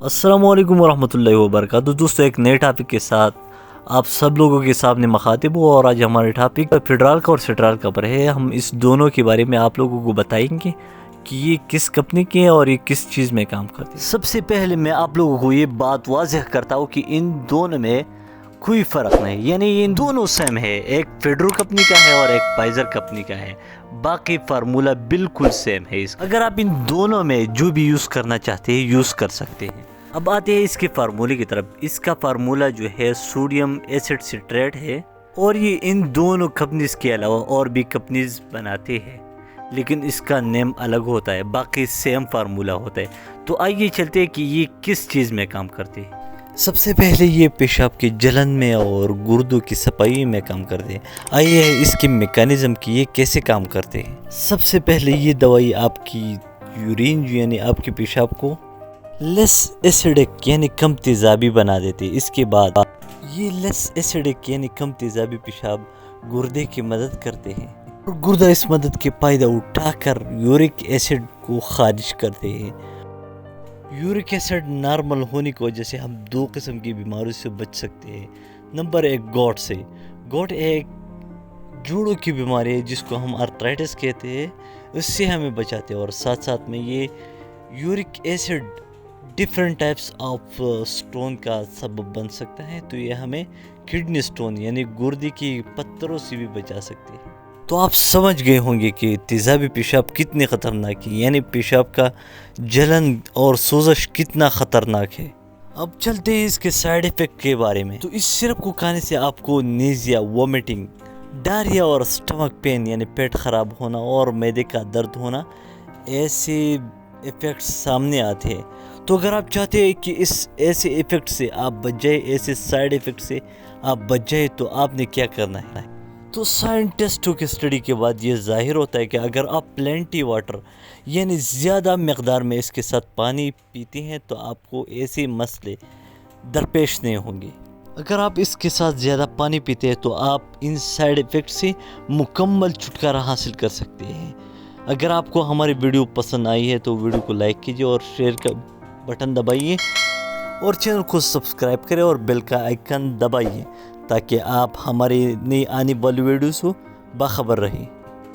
السلام علیکم ورحمۃ اللہ وبرکاتہ۔ دوستو ایک نئے ٹاپک کے ساتھ آپ سب لوگوں کے سامنے مخاطب ہوں، اور آج ہمارے ٹاپک فیڈرال کا اور سٹرال کا پر ہے۔ ہم اس دونوں کے بارے میں آپ لوگوں کو بتائیں گے کہ یہ کس کمپنی کے ہیں اور یہ کس چیز میں کام کرتے ہیں۔ سب سے پہلے میں آپ لوگوں کو یہ بات واضح کرتا ہوں کہ ان دونوں میں کوئی فرق نہیں، یعنی ان دونوں سیم ہے، ایک فیڈرل کمپنی کا ہے اور ایک پائزر کمپنی کا ہے، باقی فارمولہ بالکل سیم ہے۔ اگر آپ ان دونوں میں جو بھی یوز کرنا چاہتے ہیں یوز کر سکتے ہیں۔ اب آتے ہیں اس کے فارمولے کی طرف۔ اس کا فارمولہ جو ہے سوڈیم ایسڈ سٹریٹ ہے، اور یہ ان دونوں کمپنیز کے علاوہ اور بھی کمپنیز بناتے ہیں، لیکن اس کا نیم الگ ہوتا ہے، باقی سیم فارمولہ ہوتا ہے۔ تو آئیے چلتے ہیں کہ یہ کس چیز میں کام کرتے ہیں۔ سب سے پہلے یہ پیشاب کی جلن میں اور گردوں کی صفائی میں کام کرتے ہیں۔ آئیے اس کے میکانزم کی یہ کیسے کام کرتے ہیں۔ سب سے پہلے یہ دوائی آپ کی یورین یعنی آپ کے پیشاب کو لیس ایسیڈک یعنی کم تیزابی بنا دیتے ہیں۔ اس کے بعد یہ لیس ایسیڈک یعنی کم تیزابی پیشاب گردے کی مدد کرتے ہیں، اور گردہ اس مدد کے فائدہ اٹھا کر یورک ایسڈ کو خارج کرتے ہیں۔ یورک ایسڈ نارمل ہونے کی وجہ سے ہم دو قسم کی بیماریوں سے بچ سکتے ہیں۔ نمبر ایک گوٹ سے۔ گوٹ ایک جوڑوں کی بیماری ہے جس کو ہم آرتھرائٹس کہتے ہیں، اس سے ہمیں بچاتے ہیں، اور ساتھ ساتھ میں یہ uric acid different types of stone کا سبب بن سکتا ہے، تو یہ ہمیں کڈنی سٹون یعنی گردے کی پتھروں سے بھی بچا سکتے ہیں۔ تو آپ سمجھ گئے ہوں گے کہ تیزابی پیشاب کتنی خطرناک ہے، یعنی پیشاب کا جلن اور سوزش کتنا خطرناک ہے۔ اب چلتے ہیں اس کے سائیڈ ایفیکٹ کے بارے میں۔ تو اس سرپ کو کھانے سے آپ کو نیزیا، وومیٹنگ، ڈائریا اور سٹمک پین یعنی پیٹ خراب ہونا اور معدے کا درد ہونا، ایسے ایفیکٹس سامنے آتے ہیں۔ تو اگر آپ چاہتے ہیں کہ اس ایسے ایفیکٹ سے آپ بچ جائے، ایسے سائیڈ ایفیکٹ سے آپ بچ جائے، تو آپ نے کیا کرنا ہے؟ تو سائنٹسٹوں کی اسٹڈی کے بعد یہ ظاہر ہوتا ہے کہ اگر آپ پلینٹی واٹر یعنی زیادہ مقدار میں اس کے ساتھ پانی پیتے ہیں تو آپ کو ایسے مسئلے درپیش نہیں ہوں گے۔ اگر آپ اس کے ساتھ زیادہ پانی پیتے ہیں تو آپ ان سائیڈ ایفیکٹ سے مکمل چھٹکارا حاصل کر سکتے ہیں۔ اگر آپ کو ہماری ویڈیو پسند آئی ہے تو ویڈیو کو لائک کیجیے اور شیئر کا بٹن دبائیے، اور چینل کو سبسکرائب کریں اور بیل کا آئیکن دبائیے تاکہ آپ ہماری نئی آنے والی ویڈیوز کو باخبر رہیں۔